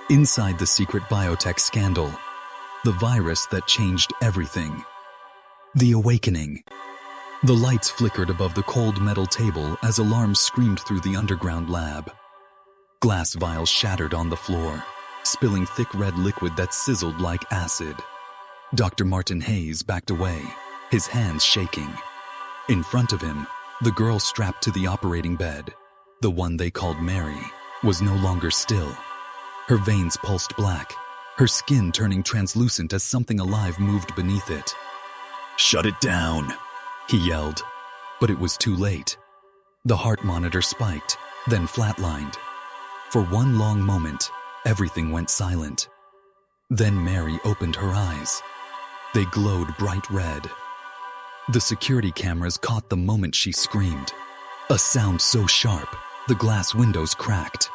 Inside the Secret Biotech Scandal, the virus that changed everything. The awakening. The lights flickered above the cold metal table as alarms screamed through the underground lab. Glass vials shattered on the floor, spilling thick red liquid that sizzled like acid. Dr. Martin Hayes backed away, his hands shaking. In front of him, the girl strapped to the operating bed, the one they called Mary, was no longer still. Her veins pulsed black, her skin turning translucent as something alive moved beneath it. "Shut it down," he yelled, but it was too late. The heart monitor spiked, then flatlined. For one long moment, everything went silent. Then Mary opened her eyes. They glowed bright red. The security cameras caught the moment she screamed. A sound so sharp, the glass windows cracked.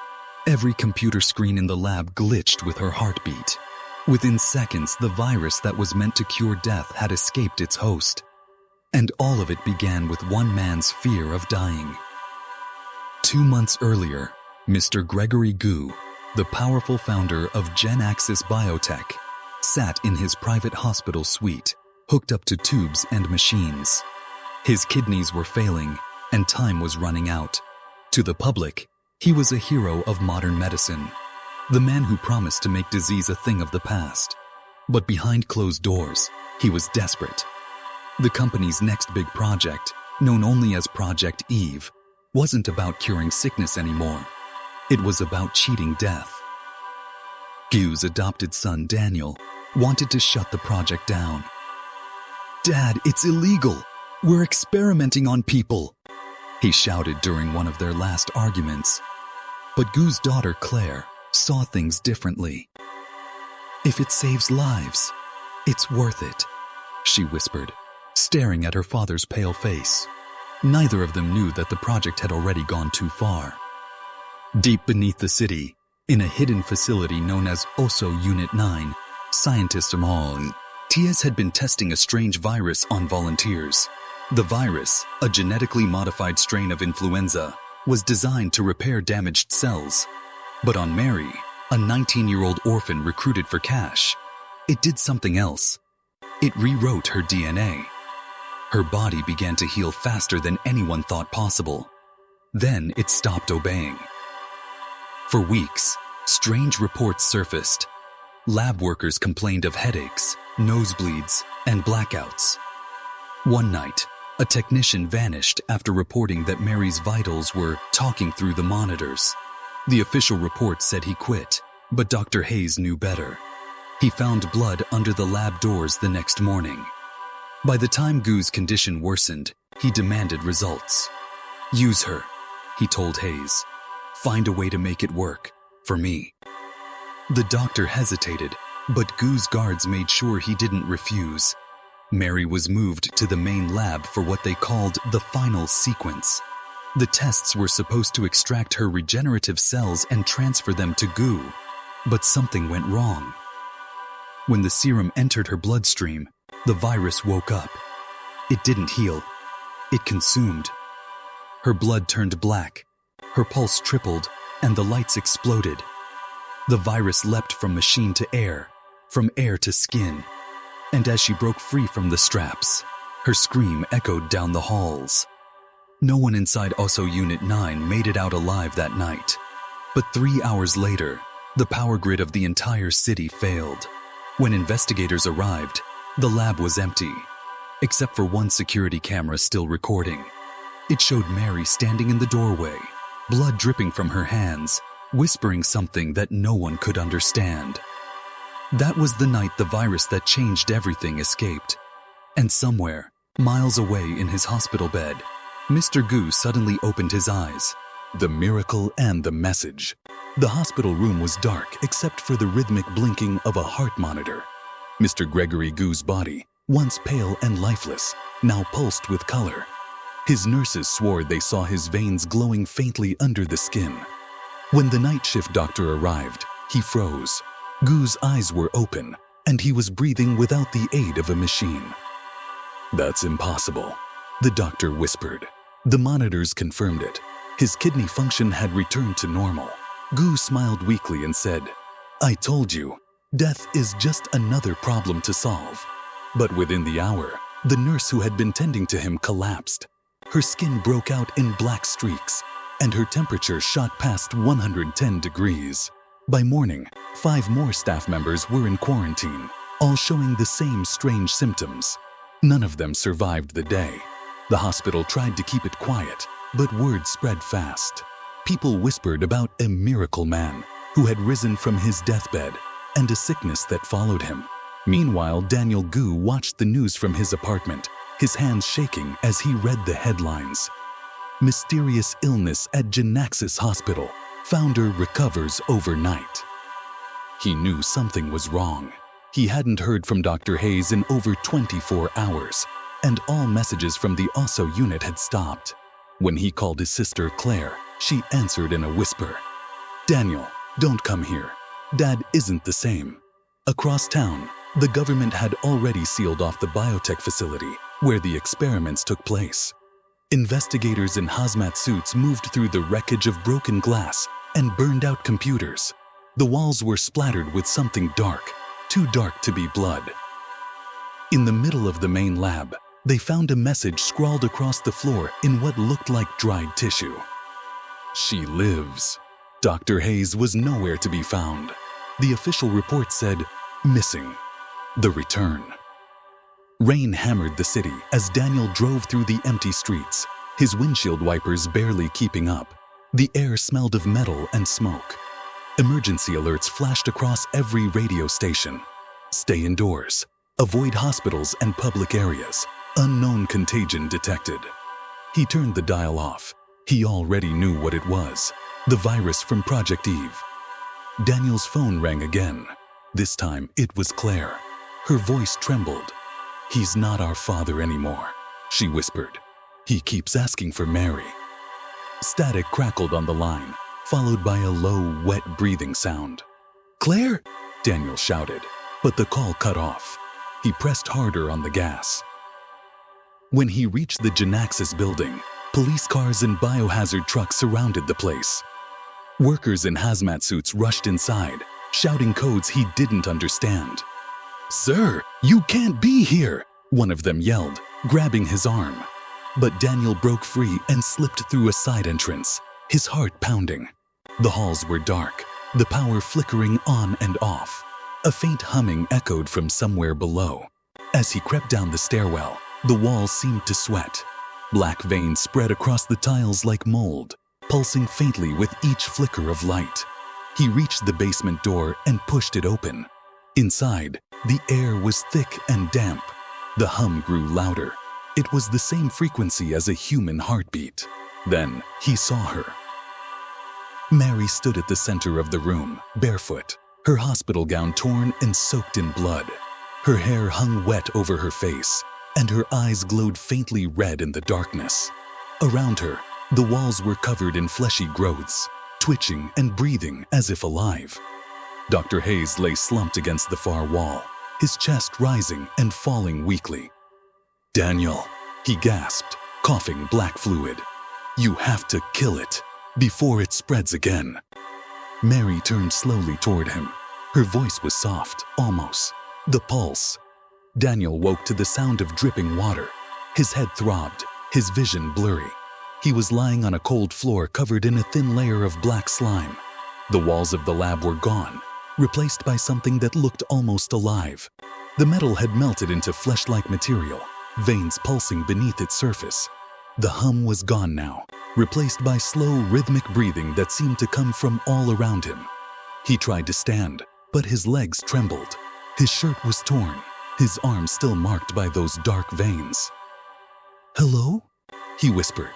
Every computer screen in the lab glitched with her heartbeat. Within seconds, the virus that was meant to cure death had escaped its host. And all of it began with one man's fear of dying. 2 months earlier, Mr. Gregory Gu, the powerful founder of GenAxis Biotech, sat in his private hospital suite, hooked up to tubes and machines. His kidneys were failing, and time was running out. To the public, he was a hero of modern medicine, the man who promised to make disease a thing of the past. But behind closed doors, he was desperate. The company's next big project, known only as Project Eve, wasn't about curing sickness anymore. It was about cheating death. Gu's adopted son, Daniel, wanted to shut the project down. "Dad, it's illegal! We're experimenting on people!" he shouted during one of their last arguments. But Gu's daughter, Claire, saw things differently. "If it saves lives, it's worth it," she whispered, staring at her father's pale face. Neither of them knew that the project had already gone too far. Deep beneath the city, in a hidden facility known as OSO Unit 9, scientists among TS had been testing a strange virus on volunteers. The virus, a genetically modified strain of influenza, was designed to repair damaged cells. But on Mary, a 19-year-old orphan recruited for cash, it did something else. It rewrote her DNA. Her body began to heal faster than anyone thought possible. Then it stopped obeying. For weeks, strange reports surfaced. Lab workers complained of headaches, nosebleeds, and blackouts. One night, a technician vanished after reporting that Mary's vitals were talking through the monitors. The official report said he quit, but Dr. Hayes knew better. He found blood under the lab doors the next morning. By the time Gu's condition worsened, he demanded results. "Use her," he told Hayes. "Find a way to make it work, for me." The doctor hesitated, but Gu's guards made sure he didn't refuse. Mary was moved to the main lab for what they called the final sequence. The tests were supposed to extract her regenerative cells and transfer them to Gu, but something went wrong. When the serum entered her bloodstream, the virus woke up. It didn't heal. It consumed. Her blood turned black, her pulse tripled, and the lights exploded. The virus leapt from machine to air, from air to skin, and as she broke free from the straps, her scream echoed down the halls. No one inside OSO Unit 9 made it out alive that night. But 3 hours later, the power grid of the entire city failed. When investigators arrived, the lab was empty, except for one security camera still recording. It showed Mary standing in the doorway, blood dripping from her hands, whispering something that no one could understand. That was the night the virus that changed everything escaped. And somewhere, miles away in his hospital bed, Mr. Gu suddenly opened his eyes. The miracle and the message. The hospital room was dark except for the rhythmic blinking of a heart monitor. Mr. Gregory Gu's body, once pale and lifeless, now pulsed with color. His nurses swore they saw his veins glowing faintly under the skin. When the night shift doctor arrived, he froze. Gu's eyes were open, and he was breathing without the aid of a machine. "That's impossible," the doctor whispered. The monitors confirmed it. His kidney function had returned to normal. Gu smiled weakly and said, I told you, death is just another problem to solve. But within the hour, the nurse who had been tending to him collapsed. Her skin broke out in black streaks, and her temperature shot past 110 degrees. By morning, 5 more staff members were in quarantine, all showing the same strange symptoms. None of them survived the day. The hospital tried to keep it quiet, but word spread fast. People whispered about a miracle man who had risen from his deathbed and a sickness that followed him. Meanwhile, Daniel Gu watched the news from his apartment, his hands shaking as he read the headlines. Mysterious illness at GenAxis Hospital. Founder recovers overnight. He knew something was wrong. He hadn't heard from Dr. Hayes in over 24 hours, and all messages from the OSO unit had stopped. When he called his sister Claire, she answered in a whisper. "Daniel, don't come here. Dad isn't the same." Across town, the government had already sealed off the biotech facility where the experiments took place. Investigators in hazmat suits moved through the wreckage of broken glass and burned out computers. The walls were splattered with something dark, too dark to be blood. In the middle of the main lab, they found a message scrawled across the floor in what looked like dried tissue. "She lives." Dr. Hayes was nowhere to be found. The official report said, "Missing. The return." Rain hammered the city as Daniel drove through the empty streets, his windshield wipers barely keeping up. The air smelled of metal and smoke. Emergency alerts flashed across every radio station. Stay indoors. Avoid hospitals and public areas. Unknown contagion detected. He turned the dial off. He already knew what it was. The virus from Project Eve. Daniel's phone rang again. This time it was Claire. Her voice trembled. "He's not our father anymore," she whispered. "He keeps asking for Mary." Static crackled on the line, followed by a low, wet breathing sound. "Claire!" Daniel shouted, but the call cut off. He pressed harder on the gas. When he reached the GenAxis building, police cars and biohazard trucks surrounded the place. Workers in hazmat suits rushed inside, shouting codes he didn't understand. "Sir, you can't be here!" one of them yelled, grabbing his arm. But Daniel broke free and slipped through a side entrance, his heart pounding. The halls were dark, the power flickering on and off. A faint humming echoed from somewhere below. As he crept down the stairwell, the walls seemed to sweat. Black veins spread across the tiles like mold, pulsing faintly with each flicker of light. He reached the basement door and pushed it open. Inside, the air was thick and damp. The hum grew louder. It was the same frequency as a human heartbeat. Then he saw her. Mary stood at the center of the room, barefoot, her hospital gown torn and soaked in blood. Her hair hung wet over her face, and her eyes glowed faintly red in the darkness. Around her, the walls were covered in fleshy growths, twitching and breathing as if alive. Dr. Hayes lay slumped against the far wall, his chest rising and falling weakly. "Daniel," he gasped, coughing black fluid. "You have to kill it before it spreads again." Mary turned slowly toward him. Her voice was soft, almost. The pulse. Daniel woke to the sound of dripping water. His head throbbed, his vision blurry. He was lying on a cold floor covered in a thin layer of black slime. The walls of the lab were gone, replaced by something that looked almost alive. The metal had melted into flesh-like material, veins pulsing beneath its surface. The hum was gone now, replaced by slow, rhythmic breathing that seemed to come from all around him. He tried to stand, but his legs trembled. His shirt was torn, his arms still marked by those dark veins. "Hello?" he whispered.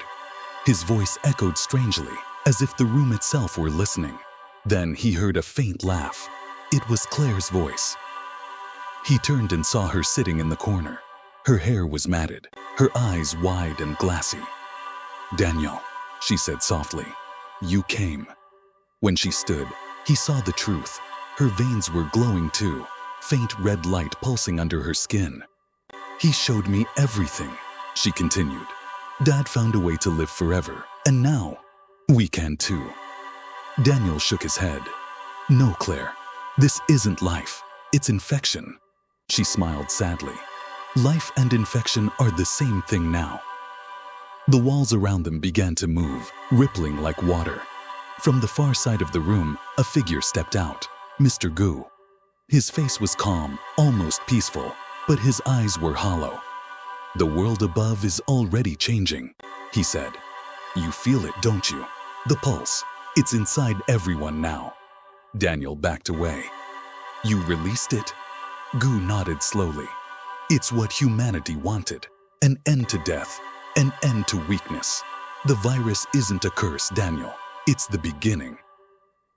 His voice echoed strangely, as if the room itself were listening. Then he heard a faint laugh. It was Claire's voice. He turned and saw her sitting in the corner. Her hair was matted, her eyes wide and glassy. "Daniel," she said softly, "you came." When she stood, he saw the truth. Her veins were glowing too, faint red light pulsing under her skin. "He showed me everything," she continued. "Dad found a way to live forever, and now we can too." Daniel shook his head. "No, Claire, This isn't life, it's infection. She smiled sadly. Life and infection are the same thing now. The walls around them began to move, rippling like water. From the far side of the room, a figure stepped out, Mr. Gu. His face was calm, almost peaceful, but his eyes were hollow. "The world above is already changing," he said. "You feel it, don't you? The pulse. It's inside everyone now." Daniel backed away. "You released it?" Gu nodded slowly. "It's what humanity wanted. An end to death, an end to weakness. The virus isn't a curse, Daniel. It's the beginning."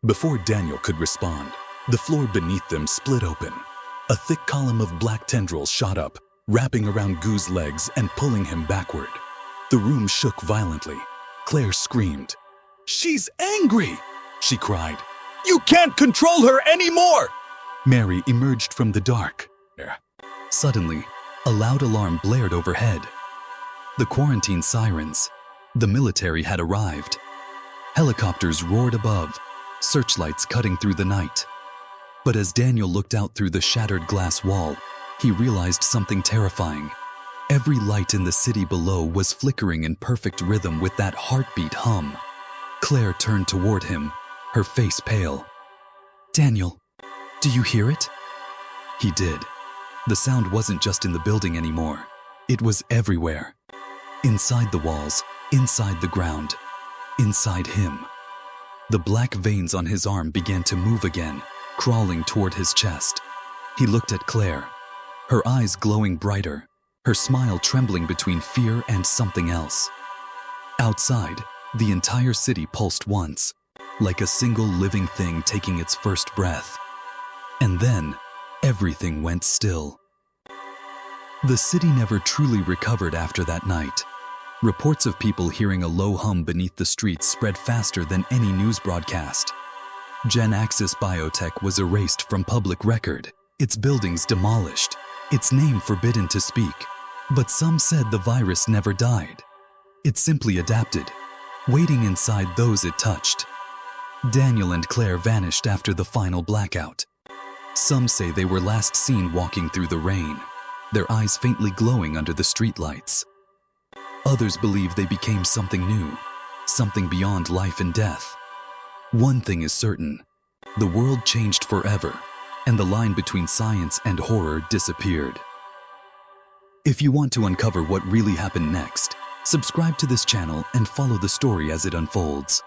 Before Daniel could respond, the floor beneath them split open. A thick column of black tendrils shot up, wrapping around Gu's legs and pulling him backward. The room shook violently. Claire screamed. "She's angry!" she cried. "You can't control her anymore!" Mary emerged from the dark. Suddenly, a loud alarm blared overhead. The quarantine sirens. The military had arrived. Helicopters roared above, searchlights cutting through the night. But as Daniel looked out through the shattered glass wall, he realized something terrifying. Every light in the city below was flickering in perfect rhythm with that heartbeat hum. Claire turned toward him, her face pale. "Daniel, do you hear it?" He did. The sound wasn't just in the building anymore. It was everywhere. Inside the walls, inside the ground, inside him. The black veins on his arm began to move again, crawling toward his chest. He looked at Claire, her eyes glowing brighter, her smile trembling between fear and something else. Outside, the entire city pulsed once, like a single living thing taking its first breath. And then, everything went still. The city never truly recovered after that night. Reports of people hearing a low hum beneath the streets spread faster than any news broadcast. GenAxis Biotech was erased from public record, its buildings demolished, its name forbidden to speak. But some said the virus never died. It simply adapted, waiting inside those it touched. Daniel and Claire vanished after the final blackout. Some say they were last seen walking through the rain, their eyes faintly glowing under the streetlights. Others believe they became something new, something beyond life and death. One thing is certain, the world changed forever, and the line between science and horror disappeared. If you want to uncover what really happened next, subscribe to this channel and follow the story as it unfolds.